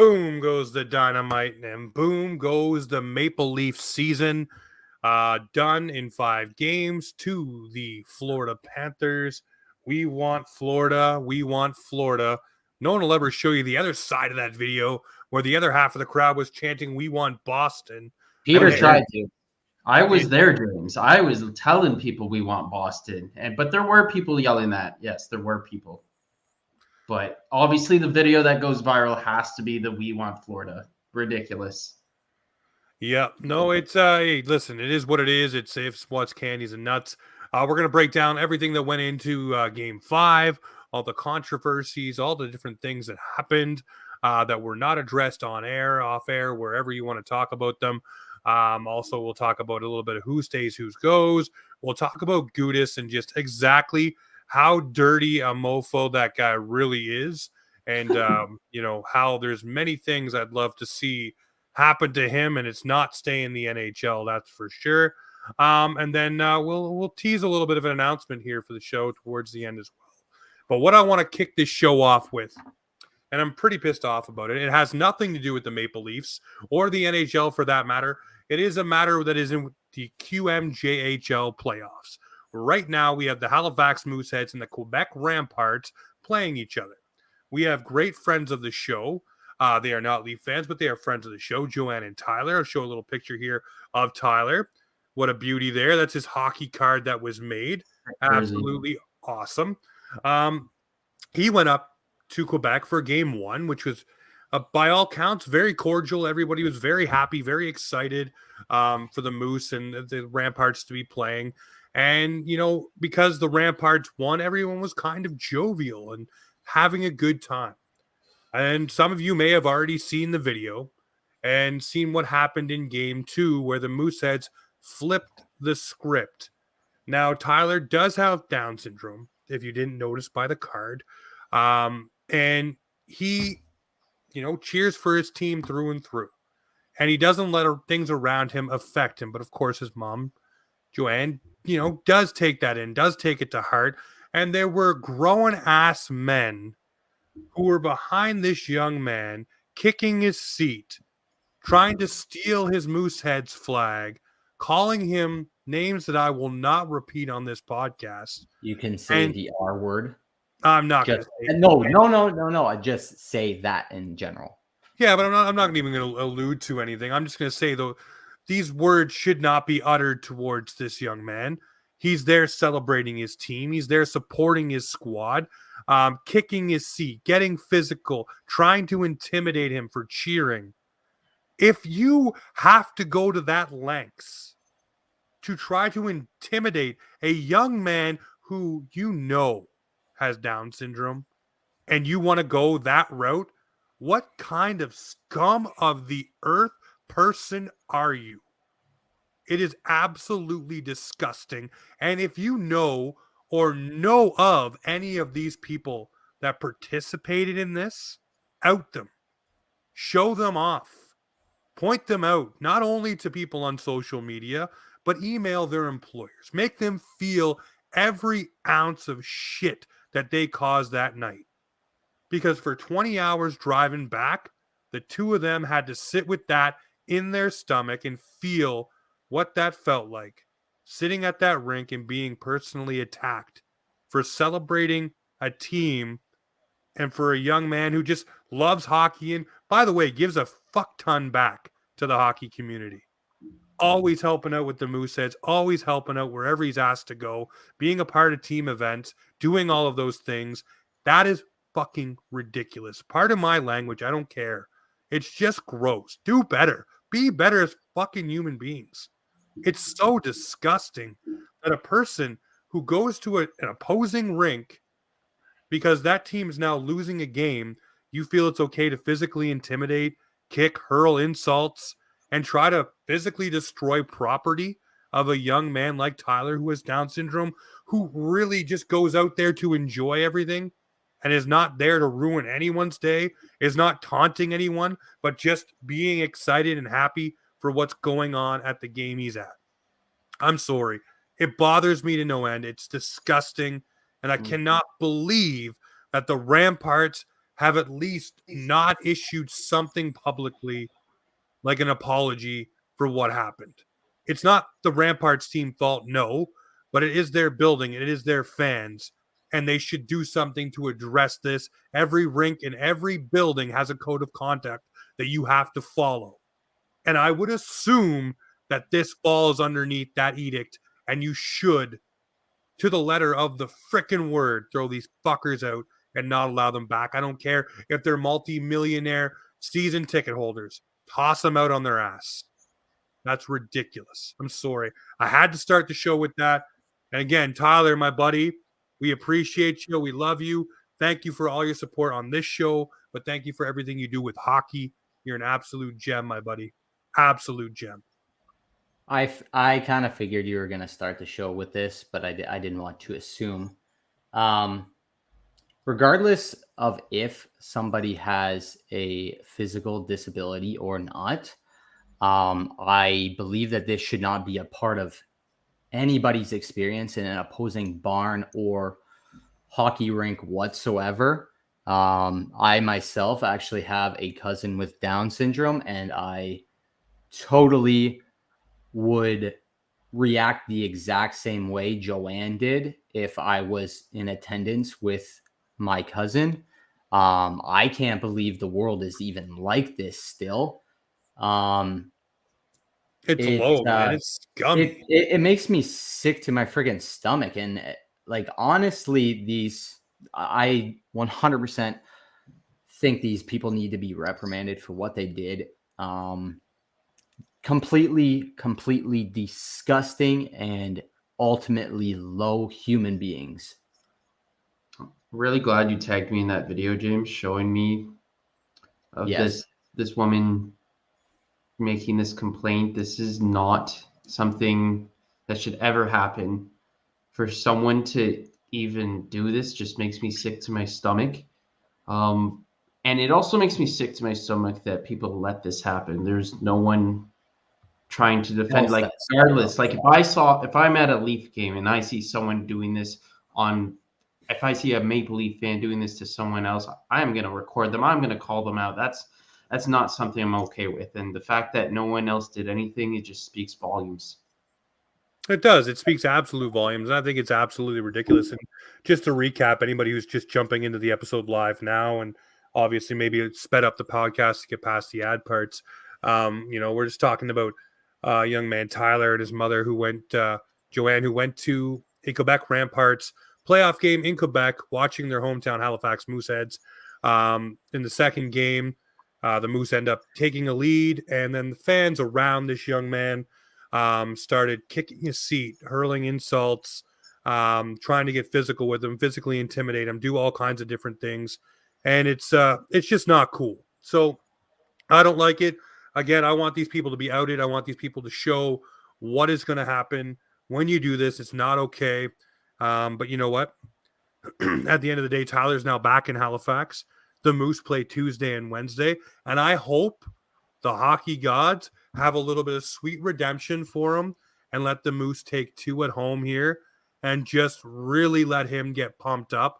Boom goes the dynamite, and boom goes the Maple Leaf season. Done in 5 games to the Florida Panthers. We want Florida. We want Florida. No one will ever show you the other side of that video where the other half of the crowd was chanting, "We want Boston." Peter And tried to. I was there, James. I was telling people we want Boston, but there were people yelling that. Yes, there were people. But obviously, the video that goes viral has to be the "We want Florida." Ridiculous. Yeah, no, it's hey, listen, it is what it is. It's ifs, what's, candies, and nuts. We're gonna break down everything that went into Game 5, all the controversies, all the different things that happened that were not addressed on air, off air, wherever you want to talk about them. Also, we'll talk about a little bit of who stays, who goes. We'll talk about Gudis and just exactly how dirty a mofo that guy really is, and how there's many things I'd love to see happen to him, and it's not staying in the NHL, that's for sure. And then we'll tease a little bit of an announcement here for the show towards the end as well. But what I want to kick this show off with, and I'm pretty pissed off about it, it has nothing to do with the Maple Leafs or the NHL for that matter. It is a matter that is in the QMJHL playoffs. Right now, we have the Halifax Mooseheads and the Quebec Ramparts playing each other. We have great friends of the show. They are not Leaf fans, but they are friends of the show, Joanne and Tyler. I'll show a little picture here of Tyler. What a beauty there. That's his hockey card that was made. Absolutely awesome. He went up to Quebec for game 1, which was, by all counts, very cordial. Everybody was very happy, very excited for the Moose and the Ramparts to be playing. And, because the Ramparts won, everyone was kind of jovial and having a good time. And some of you may have already seen the video and seen what happened in game 2 where the Mooseheads flipped the script. Now, Tyler does have Down syndrome, if you didn't notice by the card. And he, cheers for his team through and through. And he doesn't let things around him affect him. But of course, his mom, Joanne, does take that in, does take it to heart. And there were grown-ass men who were behind this young man, kicking his seat, trying to steal his Mooseheads flag, calling him names that I will not repeat on this podcast. You can say the R word. I'm not going to say No. I just say that in general. Yeah, but I'm not even going to allude to anything. I'm just going to say, though, these words should not be uttered towards this young man. He's there celebrating his team. He's there supporting his squad, kicking his seat, getting physical, trying to intimidate him for cheering. If you have to go to that lengths to try to intimidate a young man who has Down syndrome and you want to go that route, what kind of scum of the earth person are you? It is absolutely disgusting. And if you know or know of any of these people that participated in this, out them. Show them off. Point them out, not only to people on social media, but email their employers. Make them feel every ounce of shit that they caused that night. Because for 20 hours driving back, the two of them had to sit with that in their stomach and feel what that felt like, sitting at that rink and being personally attacked for celebrating a team and for a young man who just loves hockey and, by the way, gives a fuck ton back to the hockey community. Always helping out with the Mooseheads, always helping out wherever he's asked to go, being a part of team events, doing all of those things. That is fucking ridiculous. Pardon my language, I don't care. It's just gross. Do better. Be better as fucking human beings. It's so disgusting that a person who goes to an opposing rink because that team is now losing a game, you feel it's okay to physically intimidate, kick, hurl insults, and try to physically destroy property of a young man like Tyler who has Down syndrome, who really just goes out there to enjoy everything and is not there to ruin anyone's day, is not taunting anyone, but just being excited and happy for what's going on at the game he's at. I'm sorry. It bothers me to no end. It's disgusting. And I cannot believe that the Ramparts have at least not issued something publicly like an apology for what happened. It's not the Ramparts team fault, no, but it is their building, it is their fans, and they should do something to address this. Every rink and every building has a code of conduct that you have to follow. And I would assume that this falls underneath that edict, and you should, to the letter of the frickin' word, throw these fuckers out and not allow them back. I don't care if they're multi-millionaire season ticket holders. Toss them out on their ass. That's ridiculous. I'm sorry. I had to start the show with that. And again, Tyler, my buddy, we appreciate you. We love you. Thank you for all your support on this show, but thank you for everything you do with hockey. You're an absolute gem, my buddy. Absolute gem. I kind of figured you were going to start the show with this, but I didn't want to assume. Regardless of if somebody has a physical disability or not, I believe that this should not be a part of anybody's experience in an opposing barn or hockey rink whatsoever. I myself actually have a cousin with Down syndrome, and I totally would react the exact same way Joanne did if I was in attendance with my cousin. I can't believe the world is even like this still. It's low, man. It's scummy. It makes me sick to my friggin' stomach. And like, honestly, I 100% think these people need to be reprimanded for what they did. Completely disgusting and ultimately low human beings. Really glad you tagged me in that video, James, showing me of this woman making this complaint. This is not something that should ever happen. For someone to even do this just makes me sick to my stomach. And it also makes me sick to my stomach that people let this happen. There's no one trying to defend, like, regardless. Like, if I'm at a Leaf game and I see someone doing this if I see a Maple Leaf fan doing this to someone else, I'm going to record them. I'm going to call them out. That's not something I'm okay with. And the fact that no one else did anything, it just speaks volumes. It does. It speaks absolute volumes. And I think it's absolutely ridiculous. And just to recap, anybody who's just jumping into the episode live now, and obviously maybe it sped up the podcast to get past the ad parts. We're just talking about young man Tyler and his mother Joanne, who went to a Quebec Ramparts playoff game in Quebec, watching their hometown Halifax Mooseheads. In the second game, the Moose end up taking a lead, and then the fans around this young man started kicking his seat, hurling insults, trying to get physical with him, physically intimidate him, do all kinds of different things. And it's just not cool. So I don't like it. Again, I want these people to be outed. I want these people to show what is going to happen when you do this. It's not okay. But you know what? At the end of the day, Tyler's now back in Halifax. The Moose play Tuesday and Wednesday. And I hope the hockey gods have a little bit of sweet redemption for him and let the Moose take 2 at home here and just really let him get pumped up.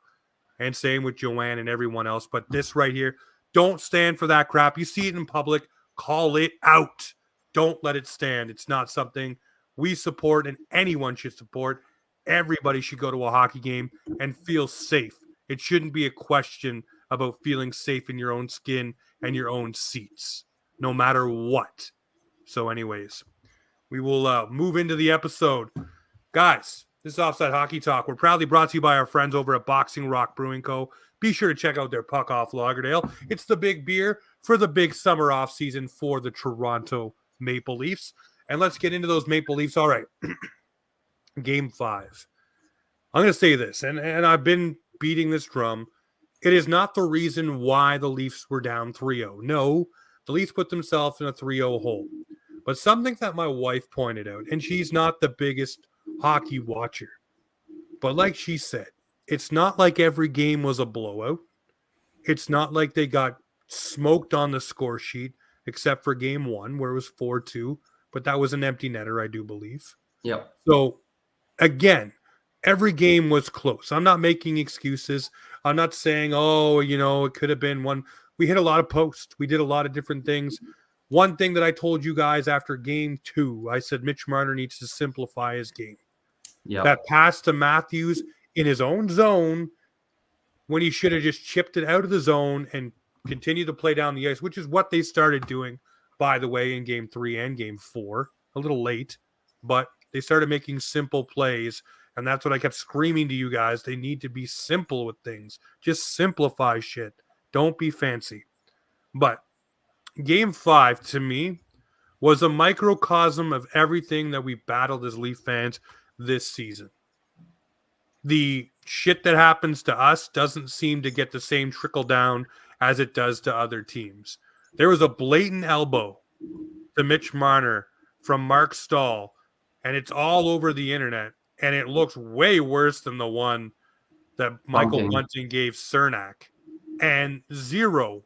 And same with Joanne and everyone else. But this right here, don't stand for that crap. You see it in public, call it out. Don't let it stand. It's not something we support and anyone should support. Everybody should go to a hockey game and feel safe. It shouldn't be a question about feeling safe in your own skin and your own seats, no matter what. So anyways, we will move into the episode. Guys, this is Offside Hockey Talk. We're proudly brought to you by our friends over at Boxing Rock Brewing Co. Be sure to check out their Puck Off Lagerdale. It's the big beer for the big summer off season for the Toronto Maple Leafs. And let's get into those Maple Leafs. All right. Game 5. I'm going to say this, and I've been beating this drum. It is not the reason why the Leafs were down 3-0. No, the Leafs put themselves in a 3-0 hole. But something that my wife pointed out, and she's not the biggest hockey watcher, but like she said, it's not like every game was a blowout. It's not like they got smoked on the score sheet, except for game 1, where it was 4-2, but that was an empty netter, I do believe. Yep. So, again, every game was close. I'm not making excuses. I'm not saying, oh, it could have been one. We hit a lot of posts. We did a lot of different things. One thing that I told you guys after game 2, I said Mitch Marner needs to simplify his game. Yeah. That pass to Matthews in his own zone when he should have just chipped it out of the zone and continued to play down the ice, which is what they started doing, by the way, in game 3 and game 4. A little late, but they started making simple plays. And that's what I kept screaming to you guys. They need to be simple with things. Just simplify shit. Don't be fancy. But game 5, to me, was a microcosm of everything that we battled as Leaf fans this season. The shit that happens to us doesn't seem to get the same trickle down as it does to other teams. There was a blatant elbow to Mitch Marner from Mark Stahl, and it's all over the internet, and it looks way worse than the one that Michael Bunting gave Cernak, and zero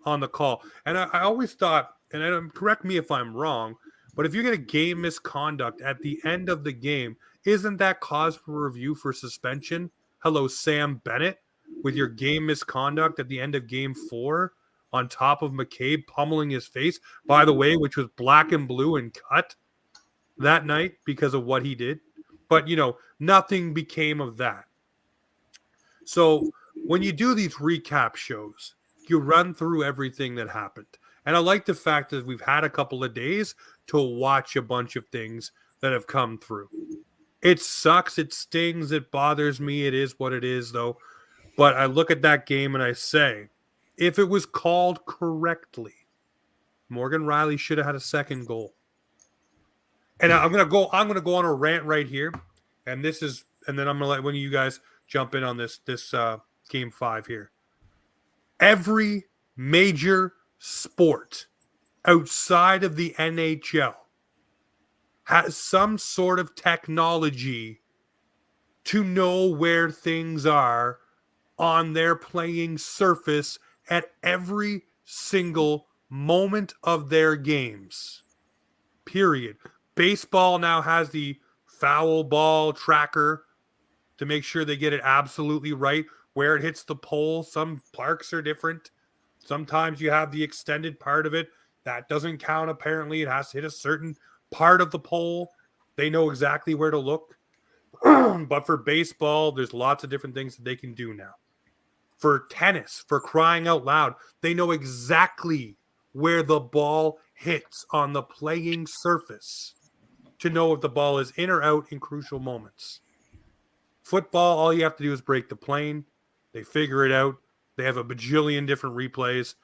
on the call. And I always thought, and correct me if I'm wrong, but if you get a game misconduct at the end of the game, isn't that cause for review for suspension? Hello, Sam Bennett, with your game misconduct at the end of game 4 on top of McCabe pummeling his face, by the way, which was black and blue and cut that night because of what he did. But, nothing became of that. So when you do these recap shows, you run through everything that happened. And I like the fact that we've had a couple of days to watch a bunch of things that have come through. It sucks. It stings. It bothers me. It is what it is, though. But I look at that game and I say, if it was called correctly, Morgan Rielly should have had a second goal. And I'm gonna go on a rant right here, and then I'm gonna let one of you guys jump in on this game 5 here. Every major sport outside of the NHL has some sort of technology to know where things are on their playing surface at every single moment of their games. Period. Baseball now has the foul ball tracker to make sure they get it absolutely right where it hits the pole. Some parks are different. Sometimes you have the extended part of it. That doesn't count, apparently. It has to hit a certain part of the pole. They know exactly where to look. But for baseball, there's lots of different things that they can do now. For tennis, for crying out loud, they know exactly where the ball hits on the playing surface to know if the ball is in or out in crucial moments. Football, all you have to do is break the plane. They figure it out. They have a bajillion different replays.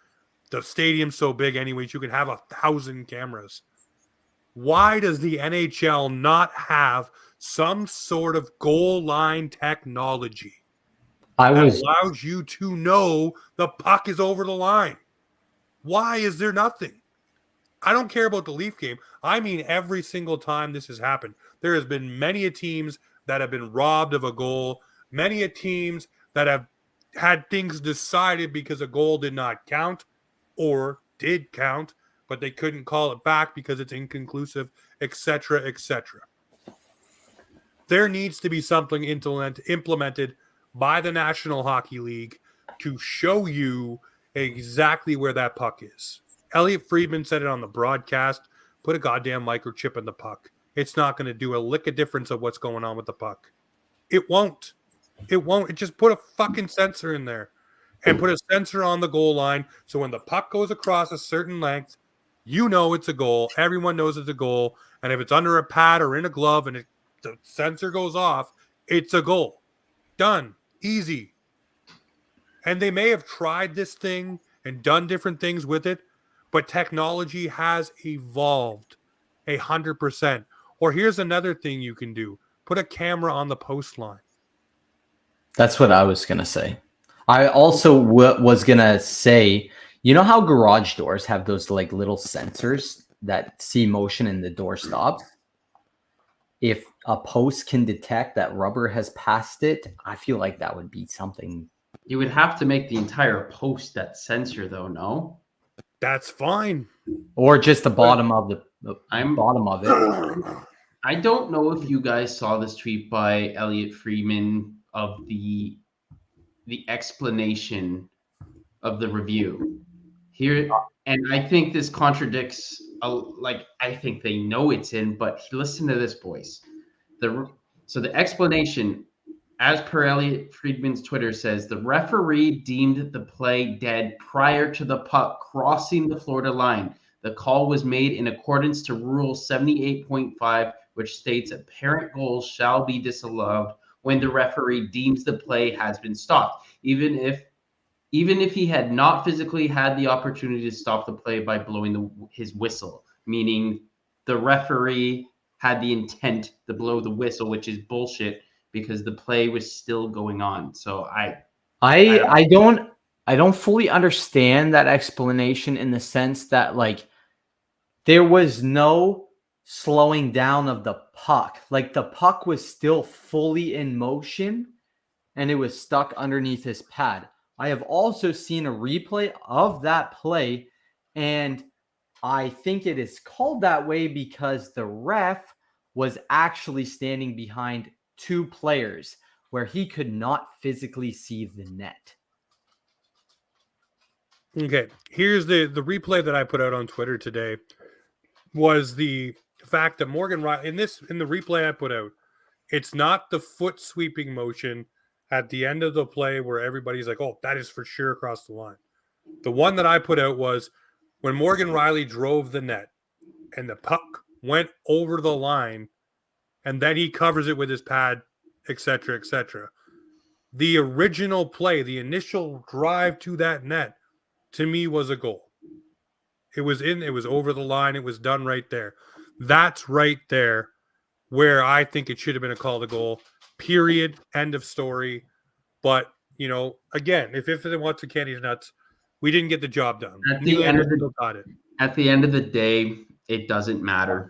The stadium's so big anyways, you can have 1,000 cameras. Why does the NHL not have some sort of goal line technology that allows you to know the puck is over the line? Why is there nothing? I don't care about the Leaf game. I mean, every single time this has happened, there has been many teams that have been robbed of a goal, many teams that have had things decided because a goal did not count or did count, but they couldn't call it back because it's inconclusive, etc., etc. There needs to be something implemented by the National Hockey League to show you exactly where that puck is. Elliot Friedman said it on the broadcast, put a goddamn microchip in the puck. It's not going to do a lick of difference of what's going on with the puck. It won't. It won't. It just put a fucking sensor in there and put a sensor on the goal line. So when the puck goes across a certain length, you know it's a goal. Everyone knows it's a goal. And if it's under a pad or in a glove and the sensor goes off, it's a goal. Done. Easy. And they may have tried this thing and done different things with it, but technology has evolved 100%. Or here's another thing you can do. Put a camera on the post line. That's what I was going to say. I also was going to say, you know how garage doors have those like little sensors that see motion and the door stops? If a post can detect that rubber has passed it, I feel like that would be something. You would have to make the entire post that sensor, though, no? That's fine. Or just the bottom of the bottom of it. I don't know if you guys saw this tweet by Elliot Friedman of the the explanation of the review here, and I think this contradicts. I think they know it's in, but listen to this, boys. So the explanation, as per Elliot Friedman's Twitter says, the referee deemed the play dead prior to the puck crossing the Florida line. The call was made in accordance to Rule 78.5, which states apparent goals shall be disallowed when the referee deems the play has been stopped, even if he had not physically had the opportunity to stop the play by blowing his whistle, meaning the referee had the intent to blow the whistle, which is bullshit because the play was still going on. So I don't fully understand that explanation in the sense that like there was no slowing down of the puck. Like the puck was still fully in motion and it was stuck underneath his pad. I have also seen a replay of that play, and I think it is called that way because the ref was actually standing behind two players where he could not physically see the net. Okay, here's the replay that I put out on Twitter today was the fact that Morgan Riley in the replay I put out, it's not the foot sweeping motion at the end of the play where everybody's like, oh, that is for sure across the line. The one that I put out was when Morgan Riley drove the net and the puck went over the line and then he covers it with his pad, etc., etc. The original play, the initial drive to that net, to me was a goal. It was over the line. It was done right there. That's right there where I think it should have been a call to goal. Period. End of story. But, again, if they want to candy nuts, we didn't get the job done. At the end of the day, it doesn't matter.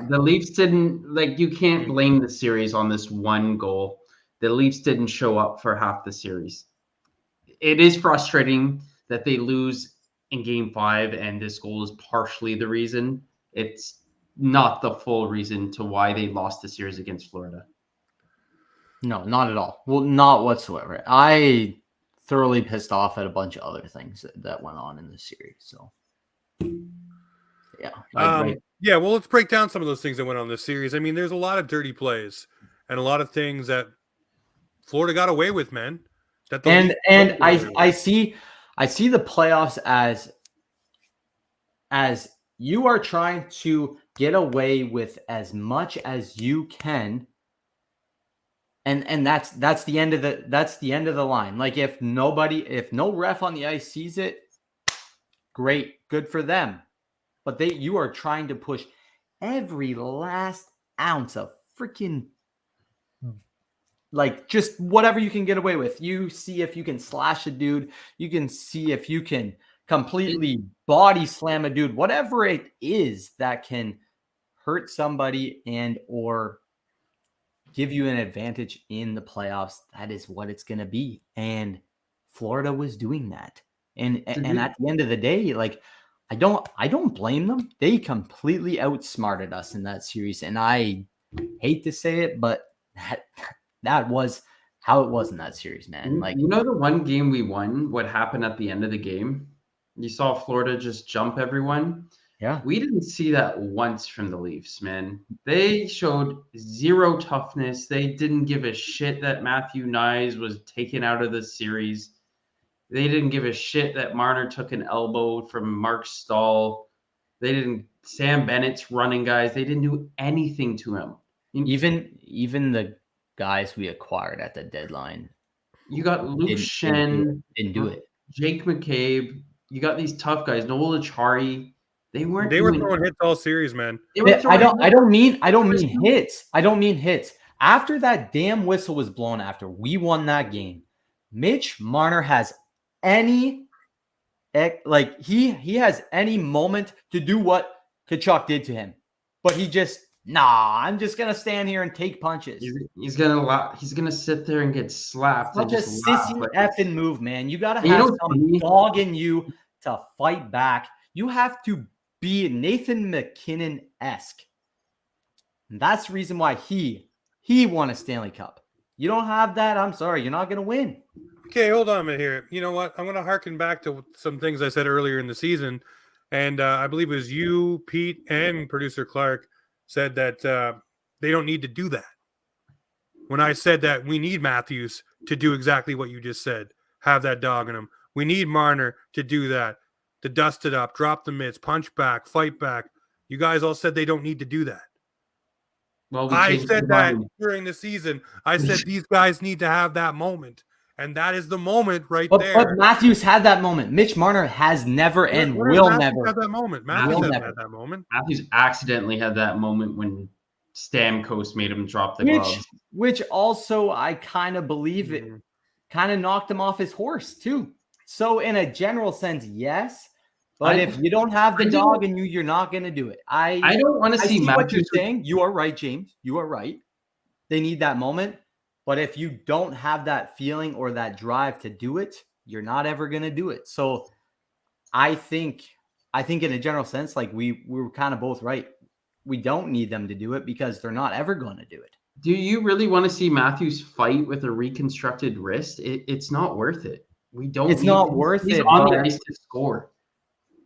The Leafs didn't, you can't blame the series on this one goal. The Leafs didn't show up for half the series. It is frustrating that they lose in Game 5, and this goal is partially the reason. It's not the full reason to why they lost the series against Florida. No, not at all. Well, not whatsoever. I thoroughly pissed off at a bunch of other things that went on in the series. So, yeah. Yeah, well, let's break down some of those things that went on this series. I mean, there's a lot of dirty plays and a lot of things that Florida got away with, man. I see the playoffs as you are trying to get away with as much as you can. And that's the end of the line. Like if no ref on the ice sees it, great, good for them. But you are trying to push every last ounce of freaking just whatever you can get away with. You see if you can slash a dude, you can see if you can completely body slam a dude, whatever it is that can hurt somebody and or give you an advantage in the playoffs. That is what it's going to be. And Florida was doing that. And at the end of the day, I don't blame them. They completely outsmarted us in that series. And I hate to say it, but that was how it was in that series, man. The one game we won, what happened at the end of the game? You saw Florida just jump everyone. Yeah. We didn't see that once from the Leafs, man. They showed zero toughness. They didn't give a shit that Matthew Knies was taken out of the series. They didn't give a shit that Marner took an elbow from Mark Stahl. Sam Bennett's running guys. They didn't do anything to him. Even the guys we acquired at the deadline. You got Luke Schenn. Didn't do it. Jake McCabe. You got these tough guys. Noel Acciari. They were throwing hits all series, man. I don't mean hits. I don't mean hits. After that damn whistle was blown after we won that game, Mitch Marner has any he has any moment to do what Tkachuk did to him. But he just I'm just gonna stand here and take punches. He's gonna sit there and get slapped. Such a sissy effing move, man. You gotta have some dog in you to fight back. You have to be Nathan McKinnon-esque. And that's the reason why he won a Stanley Cup. You don't have that, I'm sorry, you're not going to win. Okay, hold on a minute here. You know what? I'm going to harken back to some things I said earlier in the season. And I believe it was you, Pete, and producer Clark said that they don't need to do that. When I said that we need Matthews to do exactly what you just said, have that dog in him. We need Marner to do that, to dust it up, drop the mitts, punch back, fight back. You guys all said they don't need to do that. Well, we I changed said the that mind. during the season. I said these guys need to have that moment. And that is the moment right But there. Matthews had that moment. Mitch Marner has never and Where does will Matthews never. have that moment. Will Matthews hasn't never. had that moment. Matthews accidentally had that moment when Stamkos made him drop the gloves. Which also I kind of believe it Mhm. kind of knocked him off his horse too. So in a general sense, yes. But if you don't have the dog in you, you're not going to do it. I don't want to see see what you're Matthews. saying. You are right, James. You are right. They need that moment. But if you don't have that feeling or that drive to do it, you're not ever going to do it. So I think in a general sense, like we were kind of both right. We don't need them to do it because they're not ever going to do it. Do you really want to see Matthews fight with a reconstructed wrist? It's not worth it. We don't. It's not worth he's it, on the but- ice to score.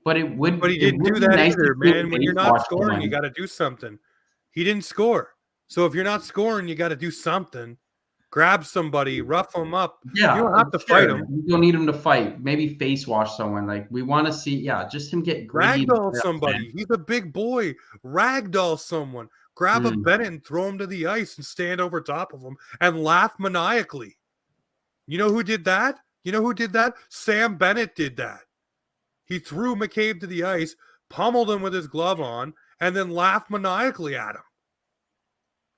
But it would. But he it didn't would do be that nice to either, see man. When face you're not wash scoring, you someone. got to do something. He didn't score. So if you're not scoring, you got to do something. Grab somebody, rough them up. Yeah, You don't have to sure. fight him. You don't need him to fight. Maybe face wash someone. Like we want to see. Yeah, just him get gritty. Ragdoll somebody. He's a big boy. Ragdoll someone. Grab a Bennett and throw him to the ice and stand over top of him and laugh maniacally. You know who did that? Sam Bennett did that. He threw McCabe to the ice, pummeled him with his glove on, and then laughed maniacally at him.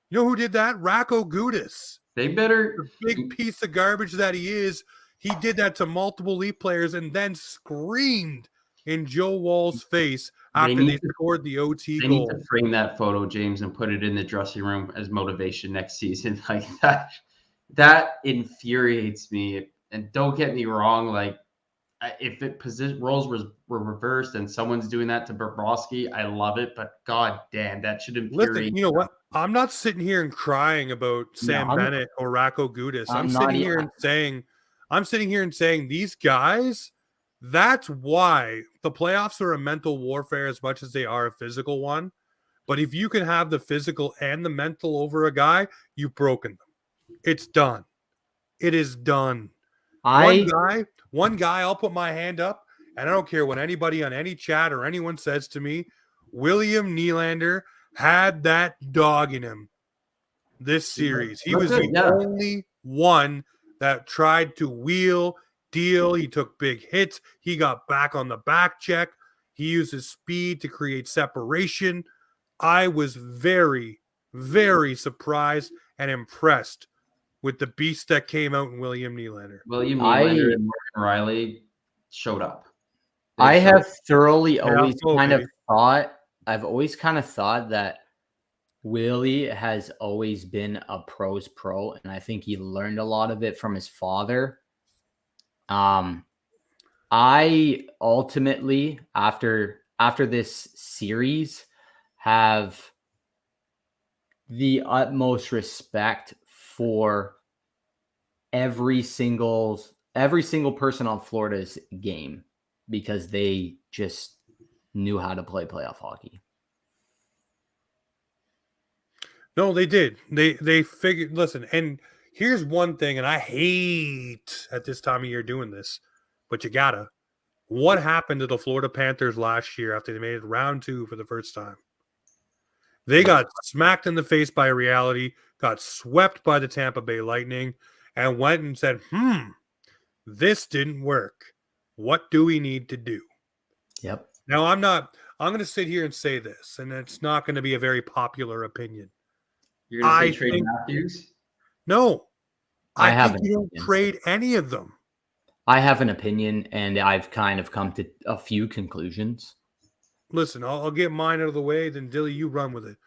You know who did that? Racco Gudis. They better. The big piece of garbage that he is. He did that to multiple Leaf players and then screamed in Joe Wall's face after they scored the OT They goal. need to frame that photo, James, and put it in the dressing room as motivation next season. Like that. That infuriates me. And don't get me wrong, like if roles were reversed and someone's doing that to Bobrovsky, I love it. But god damn, that should infuriate. Listen, you know what? I'm not sitting here and crying about Sam Bennett or Racco Gudis. I'm sitting here and saying these guys, that's why the playoffs are a mental warfare as much as they are a physical one. But if you can have the physical and the mental over a guy, you've broken them. It's done. It is done. One guy, I'll put my hand up, and I don't care what anybody on any chat or anyone says to me, William Nylander had that dog in him this series. He was the only one that tried to wheel, deal. He took big hits. He got back on the back check. He used his speed to create separation. I was very, very surprised and impressed with the beast that came out in William Nylander. William Nylander and Morgan Riley showed up. I have thoroughly always kind of thought that Willie has always been a pro's pro, and I think he learned a lot of it from his father. I ultimately, after this series, have the utmost respect for every single person on Florida's game because they just knew how to play playoff hockey. No, they did. They figured. Listen, and here's one thing, and I hate at this time of year doing this, but you gotta. What happened to the Florida Panthers last year after they made it round 2 for the first time? They got smacked in the face by reality, got swept by the Tampa Bay Lightning, and went and said, this didn't work. What do we need to do? Yep. Now, I'm going to sit here and say this, and it's not going to be a very popular opinion. You're going to say trade Matthews? No. I think you don't opinion. trade any of them. I have an opinion, and I've kind of come to a few conclusions. Listen, I'll get mine out of the way, then Dilly, you run with it.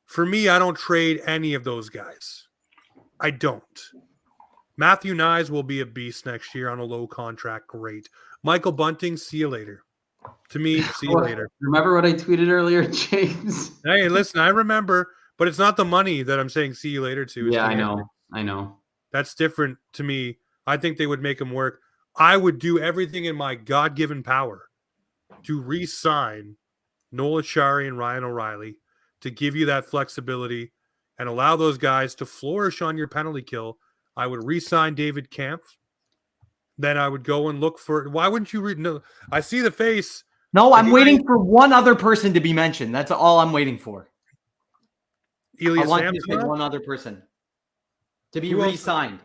For me, I don't trade any of those guys. I don't. Matthew Knies will be a beast next year on a low contract. Great. Michael Bunting, see you later. To me, see you later. Remember what I tweeted earlier, James? Hey, listen, I remember, but it's not the money that I'm saying see you later to. Yeah, I know. That's different to me. I think they would make him work. I would do everything in my God-given power to re-sign Noel Achari and Ryan O'Reilly to give you that flexibility and allow those guys to flourish on your penalty kill. I would re-sign David Kampf. Then I would go and look for. Why wouldn't you read? No, I see the face. No, The I'm guy- waiting for one other person to be mentioned. That's all I'm waiting for. Ilya I want you to say Samsonov? one other person to be Who else? re-signed.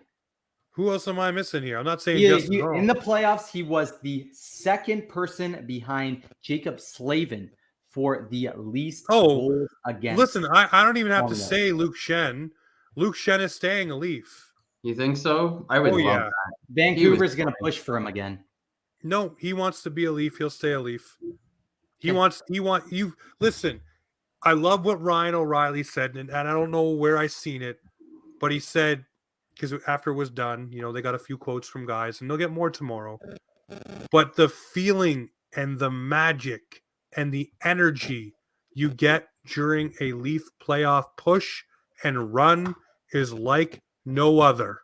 Who else am I missing here? I'm not saying Yeah, Justin Hall. in the playoffs, he was the second person behind Jacob Slavin for the least goals against. Listen, I don't even have to Columbus. say Luke Shen. Luke Shen is staying a Leaf. You think so? I would love yeah. that. Vancouver's going to push for him again. No, he wants to be a Leaf. He'll stay a Leaf. He wants you. Listen, I love what Ryan O'Reilly said, and I don't know where I seen it, but he said, because after it was done, they got a few quotes from guys, and they'll get more tomorrow. But the feeling and the magic and the energy you get during a Leaf playoff push and run is like no other.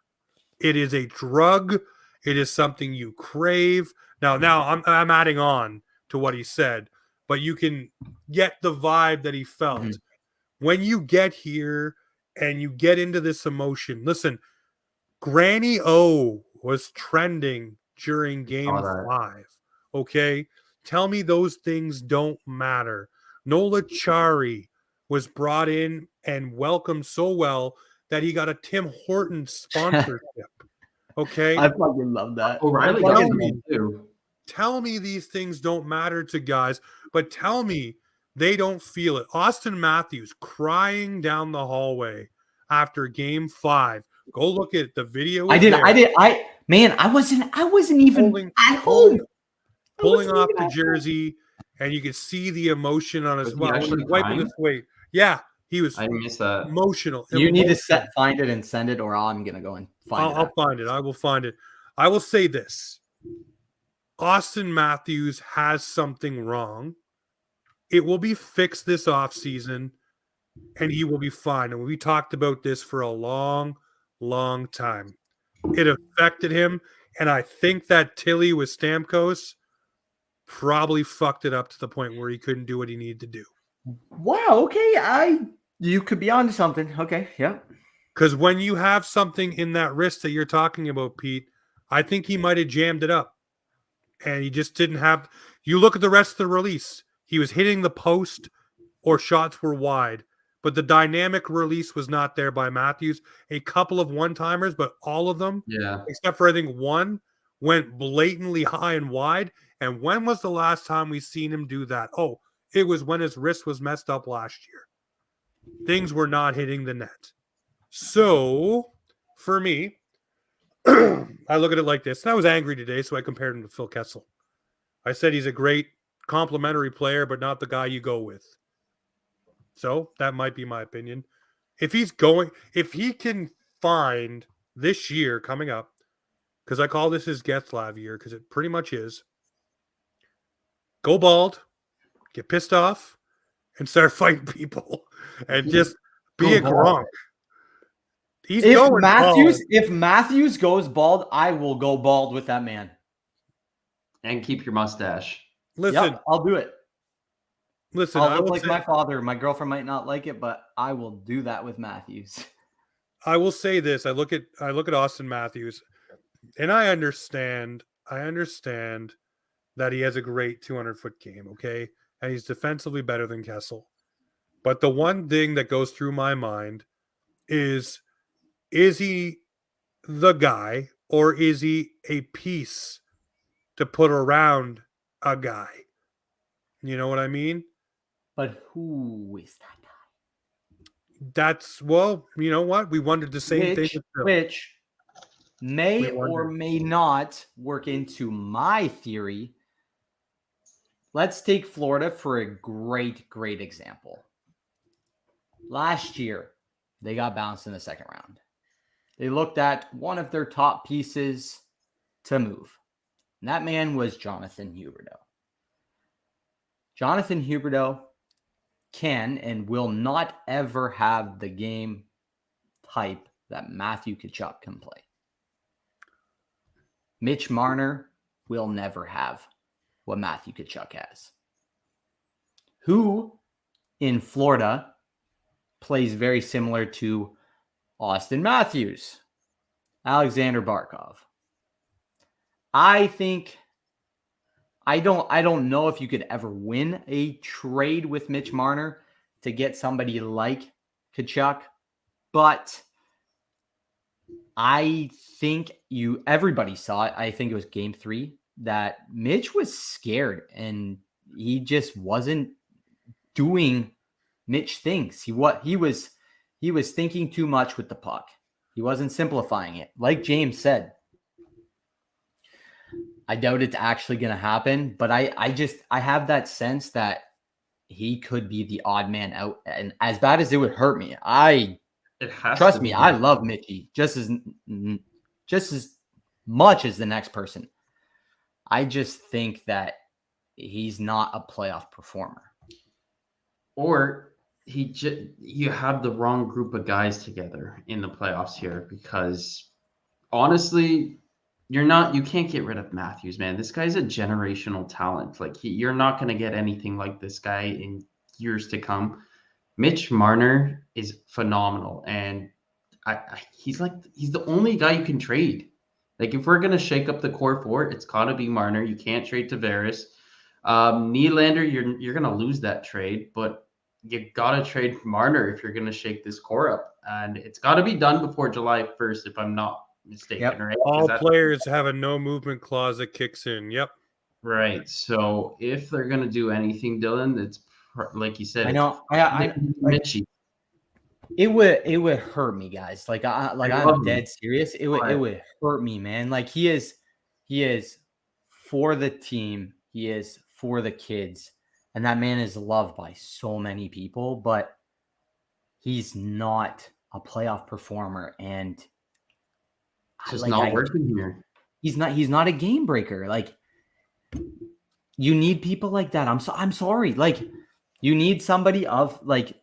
It is a drug. It is something you crave. Now I'm adding on to what he said, but you can get the vibe that he felt. Mm-hmm. When you get here and you get into this emotion. Listen, Granny O was trending during game 5. Okay? Tell me those things don't matter. Noel Achari was brought in and welcomed so well that he got a Tim Hortons sponsorship. Okay? I fucking love that. O'Reilly Tell got me- me too. Tell me these things don't matter to guys, but tell me they don't feel it. Austin Matthews crying down the hallway after game 5. Go look at the video. I wasn't even at home. Pulling off the jersey, and you could see the emotion on his Was he actually wiping crying? his weight. Yeah, he was I missed that. emotional. You need to Emotional. find it and send it, or I'm gonna go and find I'll it. find it. I will find it. I will say this. Austin Matthews has something wrong. It will be fixed this offseason, and he will be fine. And we talked about this for a long, long time. It affected him, and I think that Tilly with Stamkos probably fucked it up to the point where he couldn't do what he needed to do. Wow. Okay. You could be onto something. Okay. Yeah. Because when you have something in that wrist that you're talking about, Pete, I think he might have jammed it up. And he just didn't have. You look at the rest of the release. He was hitting the post or shots were wide, but the dynamic release was not there by Matthews. A couple of one-timers, but all of them, except for I think one, went blatantly high and wide. And when was the last time we seen him do that? Oh, it was when his wrist was messed up last year. Things were not hitting the net. So, for me, I look at it like this. And I was angry today, so I compared him to Phil Kessel. I said he's a great complimentary player, but not the guy you go with. So, that might be my opinion. If he can find this year coming up, because I call this his Getzlav year, because it pretty much is, go bald, get pissed off, and start fighting people, and just be a Gronk. If Matthews goes bald, I will go bald with that man. And keep your mustache. Listen, Yep, I'll do it. Listen, I'll look like my father. My girlfriend might not like it, but I will do that with Matthews. I will say this. I look at Austin Matthews, and I understand that he has a great 200-foot game, okay? And he's defensively better than Kessel. But the one thing that goes through my mind is he the guy, or is he a piece to put around a guy? You know what I mean? But who is that guy? That's, well, you know what? We wondered the same thing. Which may or may not work into my theory. Let's take Florida for a great example. Last year, they got bounced in the second round. They looked at one of their top pieces to move. And that man was Jonathan Huberdeau. Jonathan Huberdeau can and will not ever have the game type that Matthew Tkachuk can play. Mitch Marner will never have what Matthew Tkachuk has, who in Florida plays very similar to Austin Matthews, Alexander Barkov. I think I don't know if you could ever win a trade with Mitch Marner to get somebody like Tkachuk, but I think everybody saw it. I think it was game 3 that Mitch was scared and he just wasn't doing Mitch things. He was thinking too much with the puck. He wasn't simplifying it. Like James said, I doubt it's actually going to happen, but I have that sense that he could be the odd man out. And as bad as it would hurt me, trust me, I love Mitchie just as much as the next person. I just think that he's not a playoff performer. Or you have the wrong group of guys together in the playoffs here, because honestly, you can't get rid of Matthews, man. This guy's a generational talent. Like you're not going to get anything like this guy in years to come. Mitch Marner is phenomenal, and he's the only guy you can trade. Like if we're going to shake up the core four, it's got to be Marner. You can't trade Tavares. Nylander, you're going to lose that trade, but you got to trade Marner if you're going to shake this core up, and it's got to be done before July 1st, if I'm not mistaken. Yep. Right? All players have a no movement clause that kicks in. Yep. Right. So if they're going to do anything, Dylan, it's like you said. I know. Mitchie. It would hurt me, guys. I'm dead serious. It would hurt me, man. Like he is for the team. He is for the kids, and that man is loved by so many people. But he's not a playoff performer, and it's not working here. He's not a game breaker. Like you need people like that. I'm sorry. Like you need somebody of like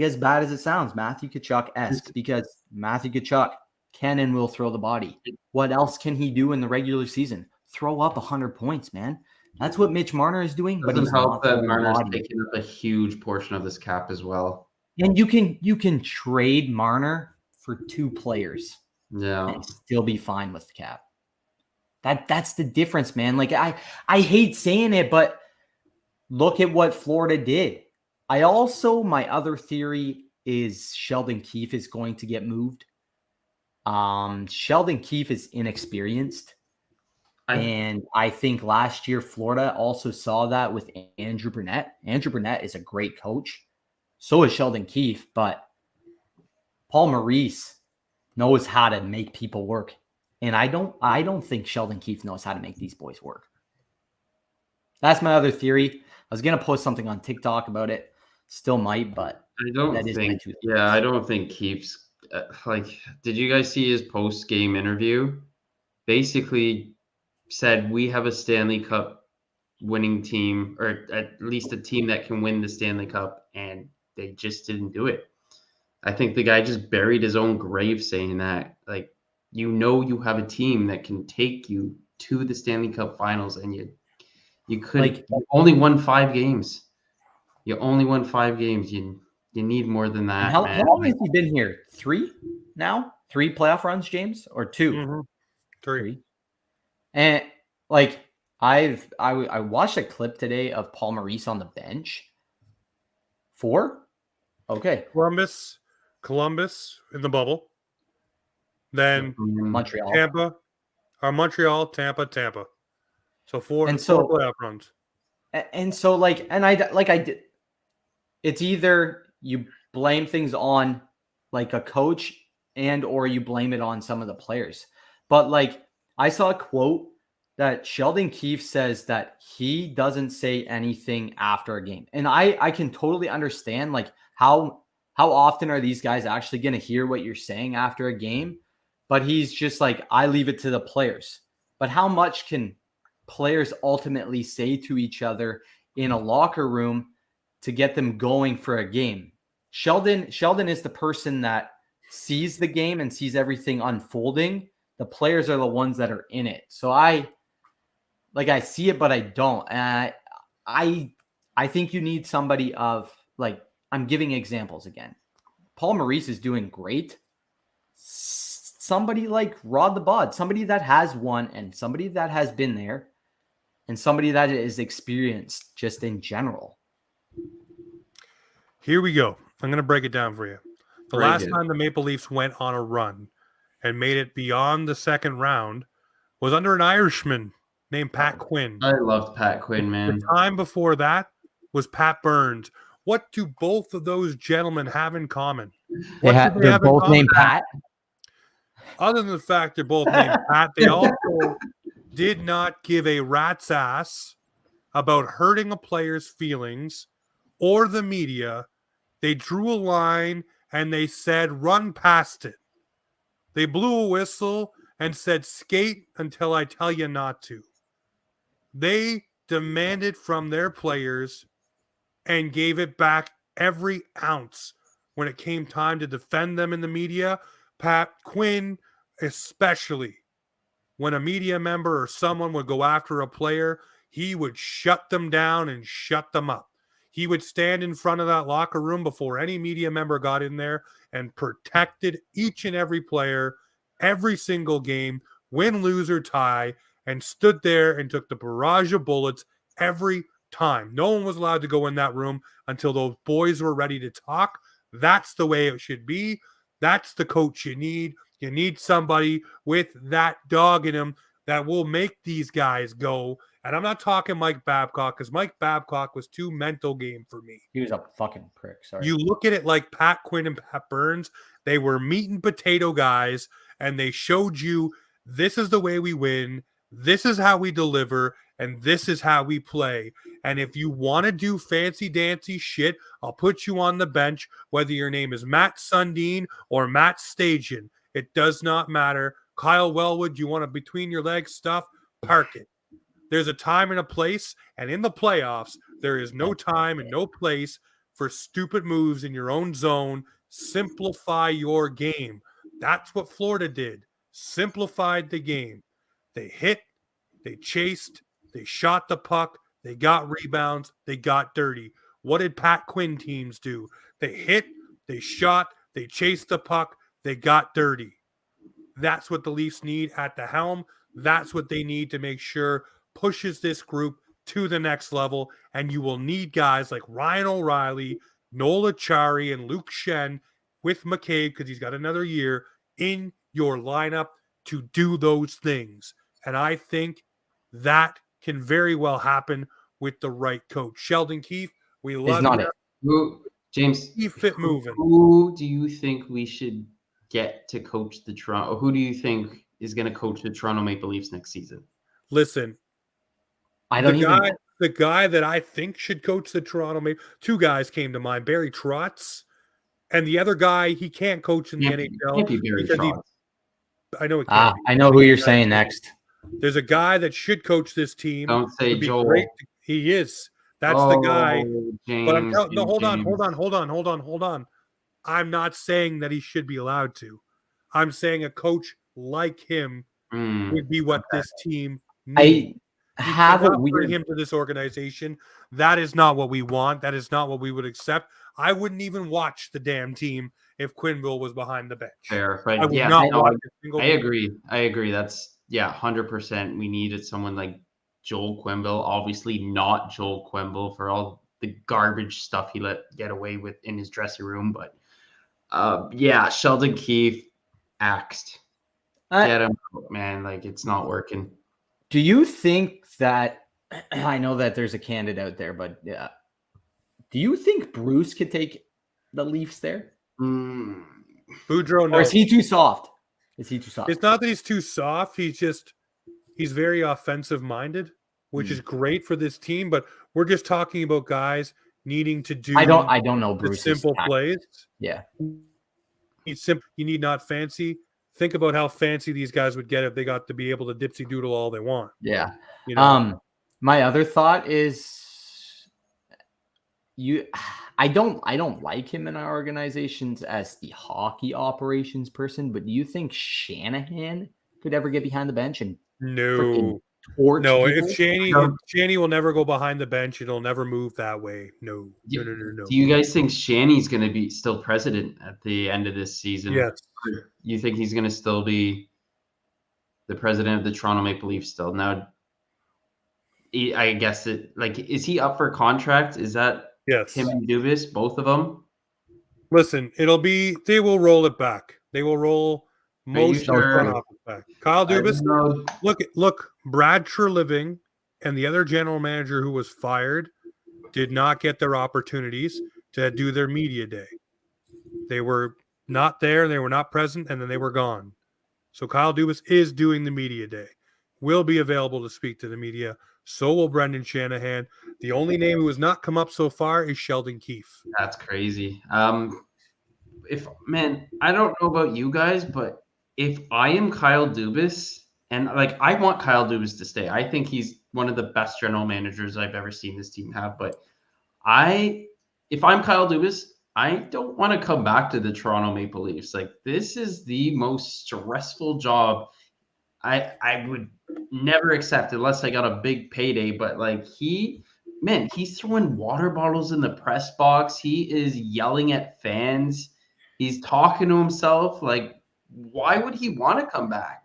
as bad as it sounds, Matthew Tkachuk-esque, because Matthew Tkachuk can and will throw the body. What else can he do in the regular season? Throw up 100 points, man. That's what Mitch Marner is doing. But he's helped that Marner's taking up a huge portion of this cap as well. And you can trade Marner for 2 players. Yeah. And still be fine with the cap. That's the difference, man. Like I hate saying it, but look at what Florida did. My other theory is Sheldon Keefe is going to get moved. Sheldon Keefe is inexperienced. And I think last year Florida also saw that with Andrew Brunette. Andrew Brunette is a great coach. So is Sheldon Keefe, but Paul Maurice knows how to make people work. And I don't think Sheldon Keefe knows how to make these boys work. That's my other theory. I was going to post something on TikTok about it. Still might, but I don't think Keefe's did you guys see his post-game interview? Basically said we have a Stanley Cup winning team, or at least a team that can win the Stanley Cup, and they just didn't do it. I think the guy just buried his own grave saying that. Like, you have a team that can take you to the Stanley Cup finals, and you only won 5 games. You only won 5 games. You need more than that. How long has he been here? 3 now? 3 playoff runs, James, or 2? Mm-hmm. 3. And I watched a clip today of Paul Maurice on the bench. 4? Okay. Columbus in the bubble. Then Montreal, Tampa. So 4 playoff runs. And so I did. It's either you blame things on like a coach or you blame it on some of the players. But I saw a quote that Sheldon Keefe says that he doesn't say anything after a game. And I can totally understand how often are these guys actually going to hear what you're saying after a game? But he's just I leave it to the players. But how much can players ultimately say to each other in a locker room to get them going for a game? Sheldon is the person that sees the game and sees everything unfolding The players are the ones that are in it. So I see it, but I don't. And I think you need somebody of like, I'm giving examples again. Paul Maurice is doing great. Somebody like Rod the Bod, somebody that has won and somebody that has been there and somebody that is experienced just in general. Here we go. I'm going to break it down for you. The Break last it. time the Maple Leafs went on a run and made it beyond the second round was under an Irishman named Pat Quinn. I loved Pat Quinn, man. The time before that was Pat Burns. What do both of those gentlemen have in common? What do they They're have in both common? named Pat. Other than the fact they're both named Pat, they also did not give a rat's ass about hurting a player's feelings or the media. They drew a line and they said, run past it. They blew a whistle and said, skate until I tell you not to. They demanded from their players and gave it back every ounce when it came time to defend them in the media. Pat Quinn, especially when a media member or someone would go after a player, he would shut them down and shut them up. He would stand in front of that locker room before any media member got in there and protected each and every player, every single game, win, lose, or tie, and stood there and took the barrage of bullets every time. No one was allowed to go in that room until those boys were ready to talk. That's the way it should be. That's the coach you need. You need somebody with that dog in him that will make these guys go. And I'm not talking Mike Babcock because Mike Babcock was too mental game for me. He was a fucking prick. Sorry. You look at it like Pat Quinn and Pat Burns, they were meat and potato guys, and they showed you this is the way we win, this is how we deliver, and this is how we play. And if you want to do fancy dancy shit, I'll put you on the bench, whether your name is Matt Sundin or Matt Stajan. It does not matter. Kyle Wellwood, you want to between your legs stuff? Park it. There's a time and a place, and in the playoffs, there is no time and no place for stupid moves in your own zone. Simplify your game. That's what Florida did. Simplified the game. They hit, they chased, they shot the puck, they got rebounds, they got dirty. What did Pat Quinn teams do? They hit, they shot, they chased the puck, they got dirty. That's what the Leafs need at the helm. That's what they need to make sure pushes this group to the next level. And you will need guys like Ryan O'Reilly, Nola Chari, and Luke Shen with McCabe, because he's got another year, in your lineup to do those things. And I think that can very well happen with the right coach. Sheldon Keefe, we love not him. it. Who, James, Keep it moving. who do you think we should get to coach the Toronto? Who do you think is going to coach the Toronto Maple Leafs next season? Listen, I don't the guy that I think should coach the Toronto Maple, two guys came to mind, Barry Trotz, and the other guy, he can't coach in the NHL. Can't be Barry because Trotz. I know it can't be. I know who you're saying next. There's a guy that should coach this team. Don't say It'd be Joel. great. He is. That's the guy. James, But I'm telling no, hold James. on. I'm not saying that he should be allowed to. I'm saying a coach like him would be what this team needs. I have a bring weird. him to this organization. That is not what we want. That is not what we would accept. I wouldn't even watch the damn team if Quenneville was behind the bench. Fair, I but would yeah, not no, watch a single I game. agree. I agree. That's 100%. We needed someone like Joel Quenneville. Obviously, not Joel Quenneville for all the garbage stuff he let get away with in his dressing room. But Sheldon Keefe axed. Get him, man. Like it's not working. Do you think that I know that there's a candidate out there, but do you think Bruce could take the Leafs there? Boudreaux, no. Or is he too soft? It's not that he's too soft. He's very offensive minded, which is great for this team. But we're just talking about guys needing to do. I don't know the Bruce's simple tactics. plays. Yeah. You need not fancy. Think about how fancy these guys would get if they got to be able to dipsy doodle all they want. Yeah. You know? My other thought is I don't like him in our organizations as the hockey operations person, but do you think Shanahan could ever get behind the bench and No, freaking torch no. people? If Shanny will never go behind the bench, it'll never move that way. No. Do you guys think Shanny's going to be still president at the end of this season? Yes. You think he's going to still be the president of the Toronto Maple Leafs still? Now, I guess is he up for contract? Is that Yes. him and Dubas, both of them? Listen, they will roll it back. They will roll most of the sure? front office back. Kyle Dubas, look, Brad Treliving and the other general manager who was fired did not get their opportunities to do their media day. They were not there, they were not present, and then they were gone. So Kyle Dubas is doing the media day, will be available to speak to the media. So will Brendan Shanahan. The only name who has not come up so far is Sheldon Keefe. That's crazy. I don't know about you guys, but if I am Kyle Dubas, and I want Kyle Dubas to stay. I think he's one of the best general managers I've ever seen this team have. But if I'm Kyle Dubas, I don't want to come back to the Toronto Maple Leafs. This is the most stressful job I would never accept unless I got a big payday. But he's throwing water bottles in the press box. He is yelling at fans. He's talking to himself. Why would he want to come back?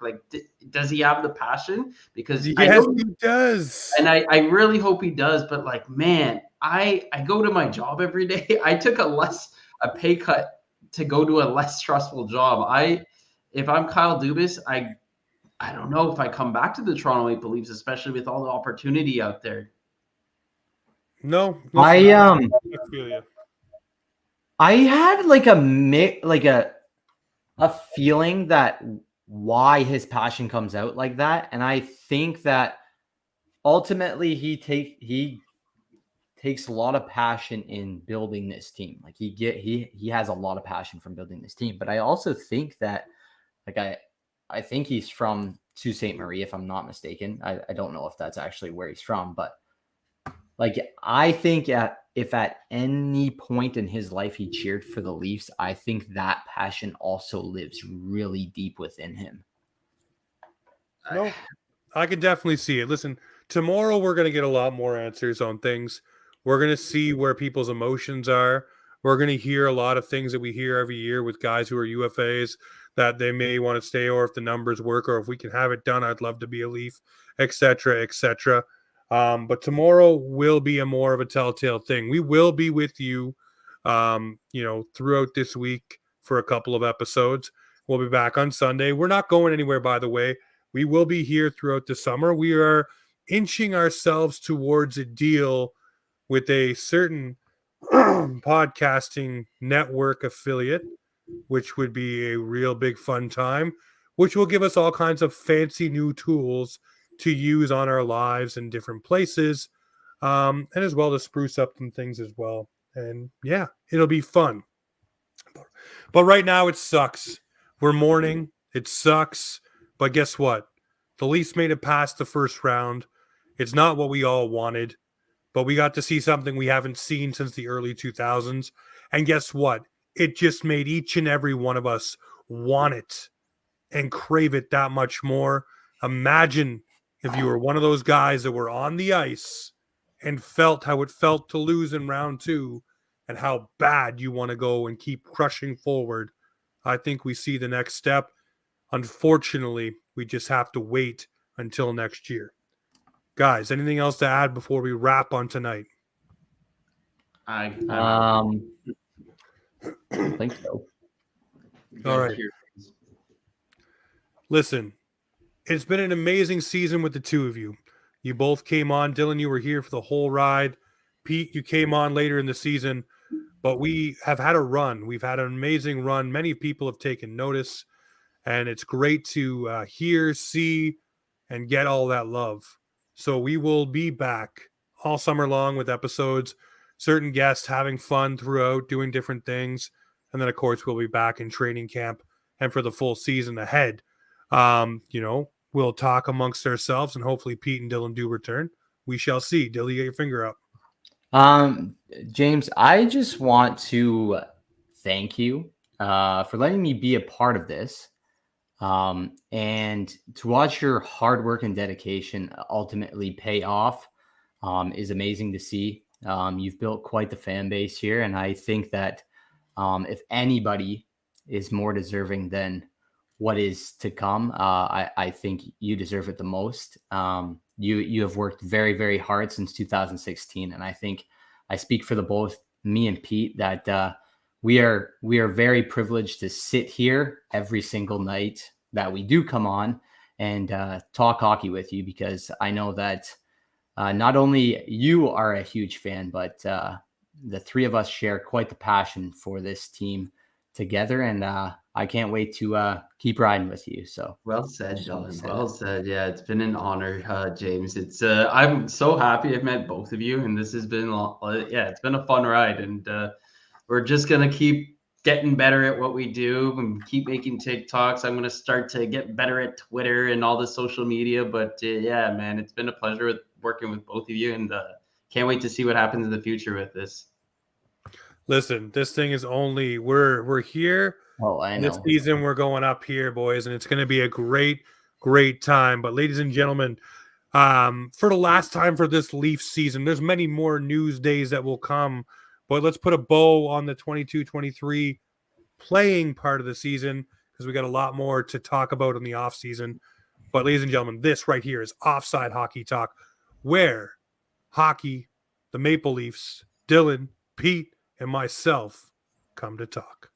Does he have the passion? Because he does. And I really hope he does. But I go to my job every day. I took a pay cut to go to a less stressful job. If I'm Kyle Dubas, I don't know if I come back to the Toronto Maple Leafs, especially with all the opportunity out there. No, I feel you. I had a feeling that why his passion comes out like that, and I think that ultimately he takes a lot of passion in building this team. He has a lot of passion from building this team, but I also think that I think he's from Sault Ste. Marie, if I'm not mistaken. I don't know if that's actually where he's from, but I think if at any point in his life he cheered for the Leafs, I think that passion also lives really deep within him. No, I can definitely see it. Listen, tomorrow we're going to get a lot more answers on things. We're going to see where people's emotions are. We're going to hear a lot of things that we hear every year with guys who are UFAs that they may want to stay, or if the numbers work, or if we can have it done, I'd love to be a Leaf, etc., etc. But tomorrow will be more of a telltale thing. We will be with you, throughout this week for a couple of episodes. We'll be back on Sunday. We're not going anywhere, by the way. We will be here throughout the summer. We are inching ourselves towards a deal with a certain podcasting network affiliate, which would be a real big fun time, which will give us all kinds of fancy new tools to use on our lives in different places, and as well to spruce up some things as well. And yeah, it'll be fun. But right now it sucks. We're mourning. It sucks. But guess what? The Leafs made it past the first round. It's not what we all wanted, but we got to see something we haven't seen since the early 2000s. And guess what? It just made each and every one of us want it and crave it that much more. Imagine if you were one of those guys that were on the ice and felt how it felt to lose in round 2 and how bad you want to go and keep crushing forward. I think we see the next step. Unfortunately, we just have to wait until next year. Guys, anything else to add before we wrap on tonight? I think so. All right. Listen, it's been an amazing season with the two of you. You both came on. Dylan, you were here for the whole ride. Pete, you came on later in the season. But we have had a run. We've had an amazing run. Many people have taken notice. And it's great to hear, see, and get all that love. So we will be back all summer long with episodes, certain guests having fun throughout, doing different things. And then, of course, we'll be back in training camp and for the full season ahead. We'll talk amongst ourselves, and hopefully Pete and Dylan do return. We shall see. Dylan, you get your finger up. James, I just want to thank you for letting me be a part of this. And to watch your hard work and dedication ultimately pay off is amazing to see. You've built quite the fan base here, and I think that if anybody is more deserving than what is to come, I think you deserve it the most. You have worked very, very hard since 2016, and I think I speak for the both me and Pete that we are very privileged to sit here every single night that we do come on and talk hockey with you, because I know that not only you are a huge fan, but the three of us share quite the passion for this team together, and I can't wait to keep riding with you. So Well said, Dylan. Well said. Yeah, it's been an honor, James. It's I'm so happy I've met both of you, and this has been it's been a fun ride, and we're just gonna keep getting better at what we do and keep making TikToks. I'm gonna start to get better at Twitter and all the social media. But yeah, man, it's been a pleasure working with both of you, and can't wait to see what happens in the future with this. Listen, this thing is only we're here. Oh, I know. This season we're going up here, boys, and it's going to be a great time. But ladies and gentlemen, for the last time for this Leafs season, there's many more news days that will come, but let's put a bow on the 22-23 playing part of the season, because we got a lot more to talk about in the off season. But ladies and gentlemen, this right here is Offside Hockey Talk, where hockey, the Maple Leafs, Dylan, Pete, and myself come to talk.